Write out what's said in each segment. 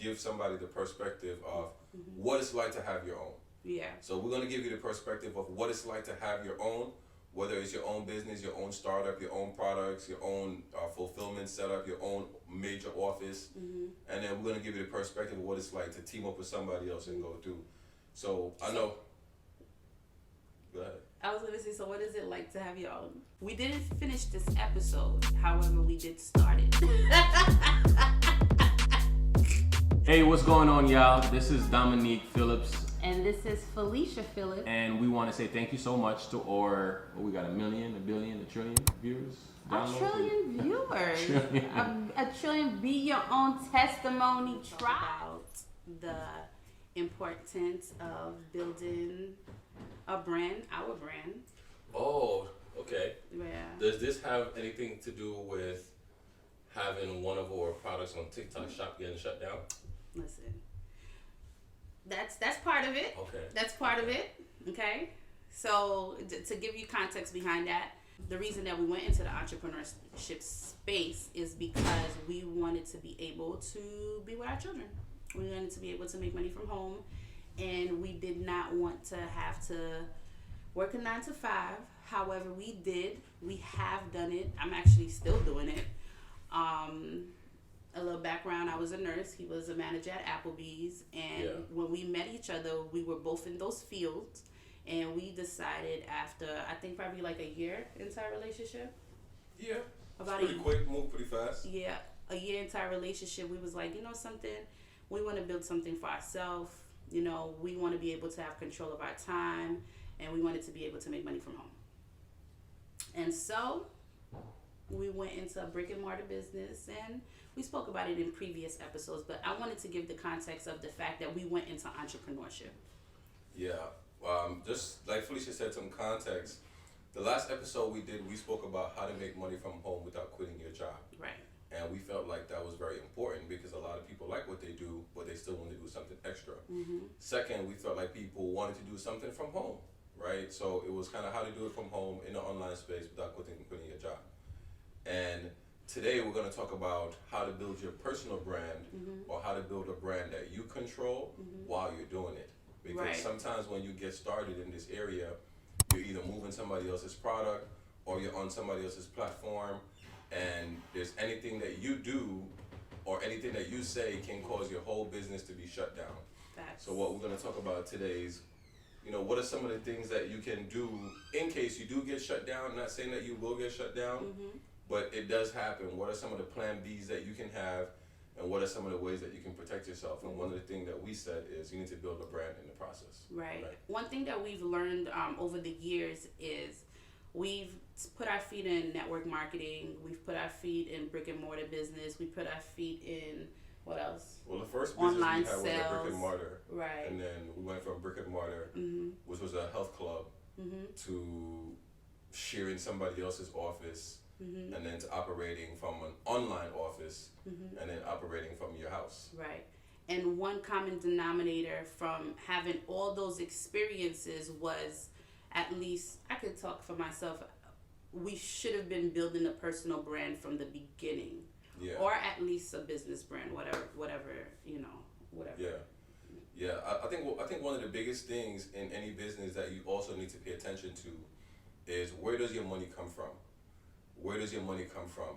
give somebody the perspective of what it's like to have your own. Yeah. So we're going to give you the perspective of what it's like to have your own, whether it's your own business, your own startup, your own products, your own fulfillment setup, your own major office. And then we're going to give you the perspective of what it's like to team up with somebody else and go through. So I know. Go ahead. I was going to say, so what is it like to have your own? We didn't finish this episode. However, we did start it. Hey, what's going on, y'all? This is Dominique Phillips. And this is Felicia Phillips. And we want to say thank you so much to our, we got 1 million, 1 billion, 1 trillion viewers. A trillion viewers. A trillion. Be your own testimony. Try out the importance of building a brand, our brand. Oh, okay. Yeah. Does this have anything to do with having one of our products on TikTok Shop getting shut down? Listen, that's part of it. Okay. That's part of it. Okay. So to give you context behind that, the reason that we went into the entrepreneurship space is because we wanted to be able to be with our children. We wanted to be able to make money from home, and we did not want to have to work a 9 to 5. However, we have done it. I'm actually still doing it. A little background, I was a nurse. He was a manager at Applebee's. And when we met each other, we were both in those fields. And we decided after, I think probably like a year into our relationship. Yeah. About pretty quick, move pretty fast. Yeah. A year into our relationship, we was like, you know something? We want to build something for ourselves. You know, we want to be able to have control of our time. And we wanted to be able to make money from home. And so we went into a brick and mortar business, and we spoke about it in previous episodes, but I wanted to give the context of the fact that we went into entrepreneurship. Yeah. Just like Felicia said, some context. The last episode we did, we spoke about how to make money from home without quitting your job. Right. And we felt like that was very important because a lot of people like what they do, but they still want to do something extra. Second, we felt like people wanted to do something from home, right? So it was kind of how to do it from home in the online space without quitting your job. And today we're going to talk about how to build your personal brand or how to build a brand that you control while you're doing it. Because sometimes when you get started in this area, you're either moving somebody else's product or you're on somebody else's platform, and there's anything that you do or anything that you say can cause your whole business to be shut down. So what we're going to talk about today is, you know, what are some of the things that you can do in case you do get shut down? I'm not saying that you will get shut down, but it does happen. What are some of the plan Bs that you can have, and what are some of the ways that you can protect yourself? And one of the things that we said is you need to build a brand in the process. Right. One thing that we've learned over the years is we've put our feet in network marketing. We've put our feet in brick and mortar business. We put our feet in, what else? Well, the first business online we had was a brick and mortar. Right. And then we went from brick and mortar, which was a health club, to sharing somebody else's office, and then to operating from an online office, and then operating from your house. Right. And one common denominator from having all those experiences was, at least I could talk for myself, we should have been building a personal brand from the beginning. Yeah. Or at least a business brand, whatever, you know, whatever. Yeah. I think one of the biggest things in any business that you also need to pay attention to is, where does your money come from? Where does your money come from?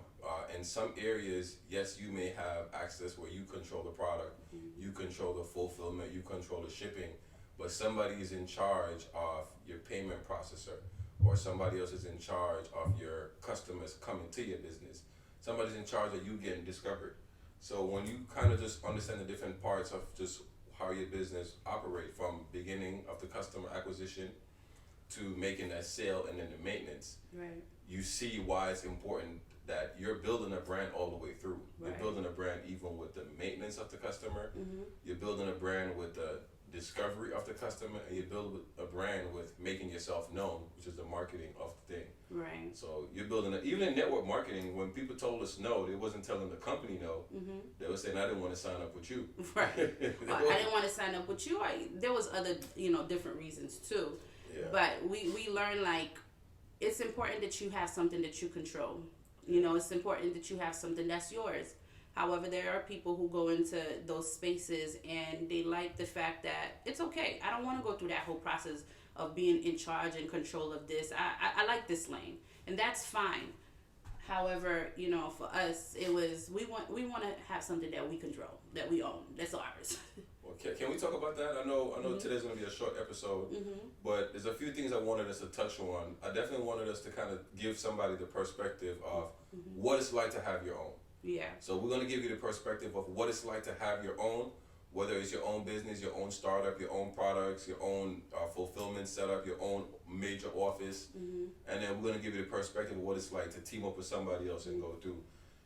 In some areas, yes, you may have access where you control the product, you control the fulfillment, you control the shipping, but somebody is in charge of your payment processor, or somebody else is in charge of your customers coming to your business. Somebody's in charge of you getting discovered. So when you kind of just understand the different parts of just how your business operate, from beginning of the customer acquisition to making that sale and then the maintenance, you see why it's important that you're building a brand all the way through. You're building a brand even with the maintenance of the customer. You're building a brand with the discovery of the customer, and you build a brand with making yourself known, which is the marketing of the thing. Right. So you're building it. Even in network marketing, when people told us no, they wasn't telling the company no. They were saying, I didn't want to sign up with you. Right. Well, I didn't want to sign up with you. There was other, different reasons too. Yeah. But we learned, like, it's important that you have something that you control. It's important that you have something that's yours. However, there are people who go into those spaces and they like the fact that it's okay. I don't want to go through that whole process of being in charge and control of this. I like this lane, and that's fine. However, you know, for us, it was we want to have something that we control, that we own, that's ours. Okay, can we talk about that? I know today's going to be a short episode, but there's a few things I wanted us to touch on. I definitely wanted us to kind of give somebody the perspective of what it's like to have your own. Yeah. So we're going to give you the perspective of what it's like to have your own, whether it's your own business, your own startup, your own products, your own fulfillment setup, your own major office, and then we're going to give you the perspective of what it's like to team up with somebody else and go through.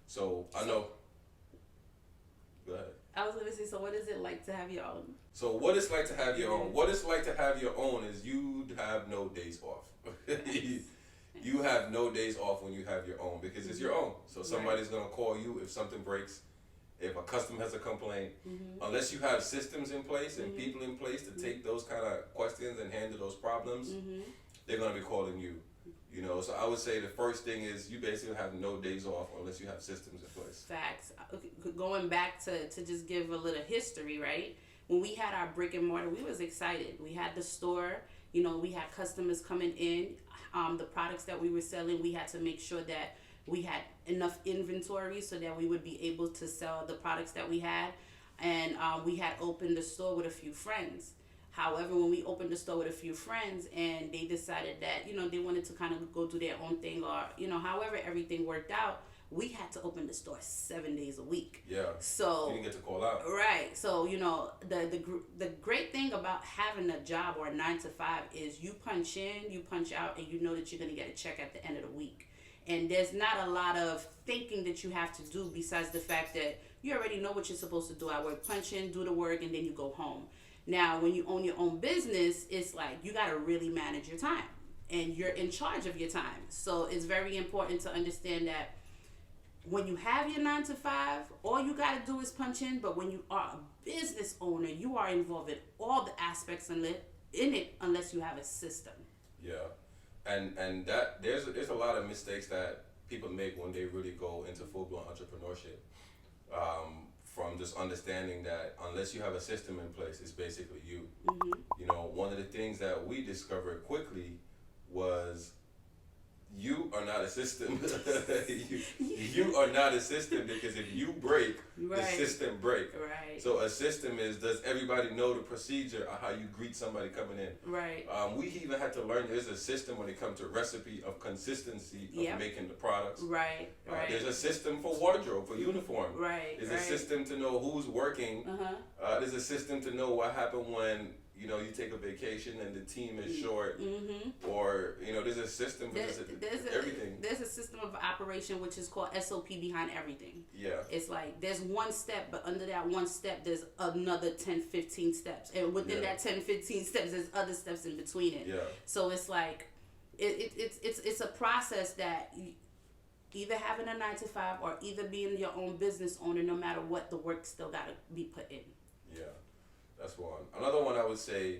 So I know. Go ahead. I was going to say, so what is it like to have your own? So what it's like to have your own? What it's like to have your own is you have no days off. You have no days off when you have your own because it's your own. So somebody's going to call you if something breaks. If a customer has a complaint, unless you have systems in place and people in place to take those kind of questions and handle those problems, they're going to be calling you. You know, so I would say the first thing is you basically have no days off unless you have systems in place. Facts. Going back to just give a little history, right? When we had our brick and mortar, we was excited. We had the store, you know, we had customers coming in. The products that we were selling, we had to make sure that we had enough inventory so that we would be able to sell the products that we had. And we had opened the store with a few friends. However, when we opened the store with a few friends and they decided that, you know, they wanted to kind of go do their own thing or, you know, however everything worked out, we had to open the store 7 days a week. Yeah. So you didn't get to call out. Right. So, you know, the great thing about having a job or a 9 to 5 is you punch in, you punch out, and you know that you're going to get a check at the end of the week. And there's not a lot of thinking that you have to do besides the fact that you already know what you're supposed to do at work. Punch in, do the work, and then you go home. Now, when you own your own business, it's like you got to really manage your time. And you're in charge of your time. So it's very important to understand that when you have your 9 to 5, all you got to do is punch in. But when you are a business owner, you are involved in all the aspects in it unless you have a system. Yeah. And that there's a lot of mistakes that people make when they really go into full-blown entrepreneurship. From just understanding that unless you have a system in place, it's basically you. You know, one of the things that we discovered quickly was you are not a system. you are not a system because if you break, the system break. Right. So a system is, does everybody know the procedure of how you greet somebody coming in? Right. We even had to learn there's a system when it comes to recipe of consistency of making the products. Right. There's a system for wardrobe, for uniform. Right. There's a system to know who's working. There's a system to know what happened when, you know, you take a vacation and the team is short, or, you know, there's a system for everything. There's a system of operation which is called SOP behind everything. Yeah. It's like there's one step, but under that one step, there's another 10, 15 steps. And within that 10, 15 steps, there's other steps in between it. Yeah. So it's like, it's a process that either having a 9 to 5 or either being your own business owner, no matter what, the work still got to be put in. Yeah. That's one. Another one I would say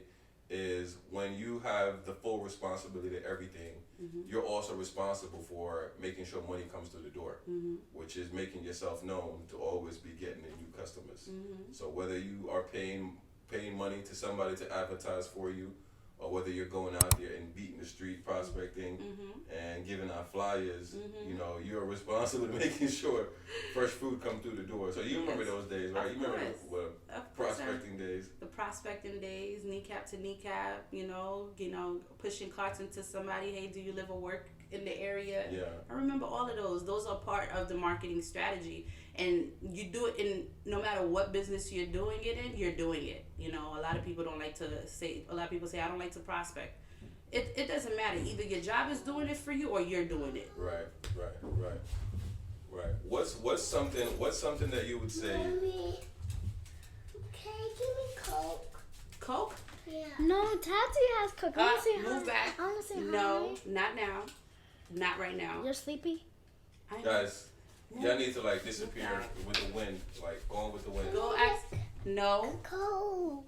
is when you have the full responsibility of everything, you're also responsible for making sure money comes through the door, which is making yourself known to always be getting in new customers. So whether you are paying money to somebody to advertise for you, or whether you're going out there and beating the street prospecting and giving out flyers, you know, you're responsible to making sure fresh food come through the door. So you remember those days, right? You remember the prospecting days. The prospecting days, kneecap to kneecap, you know, pushing carts into somebody, hey, do you live or work in the area? Yeah. I remember all of those. Those are part of the marketing strategy. And you do it in no matter what business you're doing it in, you're doing it. You know, a lot of people don't like to say, I don't like to prospect. It doesn't matter. Either your job is doing it for you or you're doing it. Right. What's something that you would say? Mommy, can you give me Coke? Coke? Yeah. No, Tati has Coke. I want to say hi. Move back. I want to say hi. No, not now. Not right now. You're sleepy? Guys, y'all need to like disappear with the wind, like going with the wind. Go ask. No. Coke.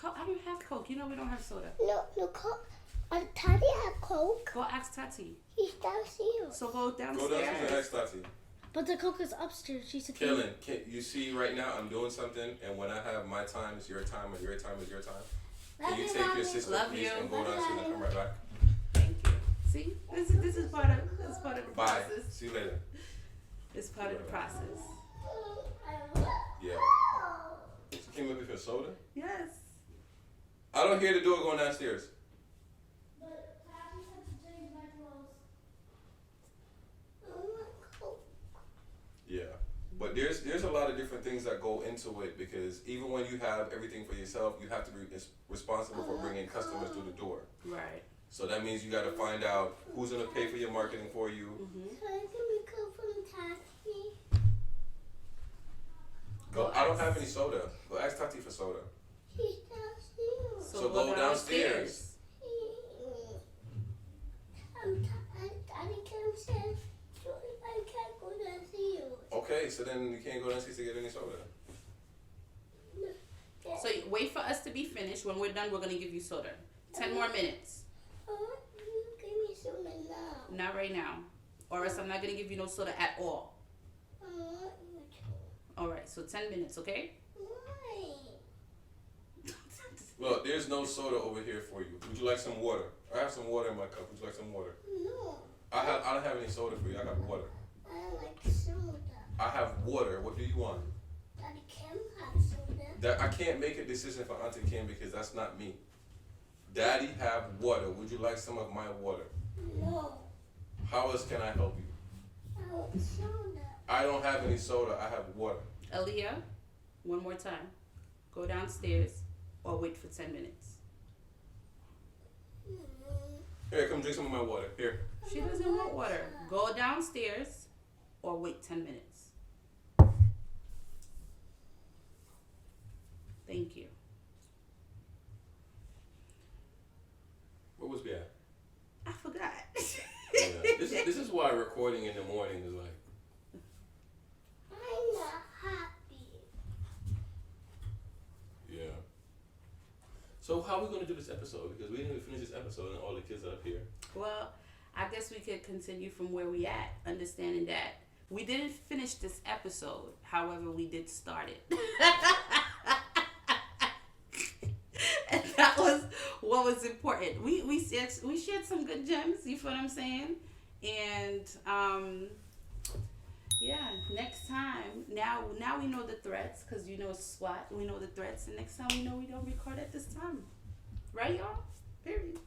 I don't have Coke. You know we don't have soda. No, Coke. Tati has Coke. Go ask Tati. He's downstairs. So go downstairs. Go downstairs and ask Tati. But the Coke is upstairs. She said. Killing. You see right now I'm doing something, and when I have my time, it's your time, and your time is your time. Can you take your sister, Love please, you. and go downstairs and come right back? Thank you. See, this is part of the Bye. process. See you later. It's part of the process. Yeah. She came up with your soda? Yes. I don't hear the door going downstairs. But Papi had to change my clothes. Yeah. But there's a lot of different things that go into it, because even when you have everything for yourself, you have to be responsible for bringing customers through the door. Right. So that means you got to find out who's going to pay for your marketing for you. Mm-hmm. Can I give me Coke from Taxi? Go. I don't have any soda. Go ask Tati for soda. She's downstairs. So go downstairs. Daddy Kim said I can't go downstairs. Okay, so then you can't go downstairs to get any soda. So wait for us to be finished. When we're done, we're gonna give you soda. 10 more minutes. You give me soda now. Not right now, or else I'm not gonna give you no soda at all. I want you to. All right. So 10 minutes, okay? Why? Look, there's no soda over here for you. Would you like some water? I have some water in my cup. Would you like some water? No, I don't have any soda for you. I got water. I don't like soda. I have water. What do you want? Daddy Kim has soda. That I can't make a decision for Auntie Kim because that's not me. Daddy have water. Would you like some of my water? No, How else can I help you? I want soda. I don't have any soda. I have water. Aaliyah, one more time. Go downstairs or wait for 10 minutes. Here, come drink some of my water. Here. She doesn't want water. Go downstairs or wait 10 minutes. Thank you. Where was we at? I forgot. Yeah. This is why recording in the morning is like. I'm not happy. Yeah. So how are we gonna do this episode? Because we didn't even finish this episode and all the kids are up here. Well, I guess we could continue from where we at, understanding that we didn't finish this episode. However, we did start it. And that was what was important. We shared some good gems, you feel what I'm saying? And yeah, next time, now we know the threats, because you know SWAT, we know the threats, and next time we know we don't record at this time. Right, y'all? Period.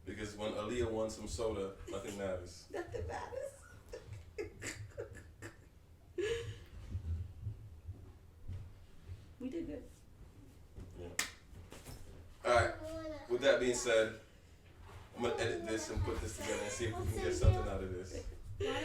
Because when Aaliyah wants some soda, nothing matters. Nothing matters. We did good. Yeah. Alright, with that being said, I'm gonna edit this and put this together and see if we can get something out of this. Why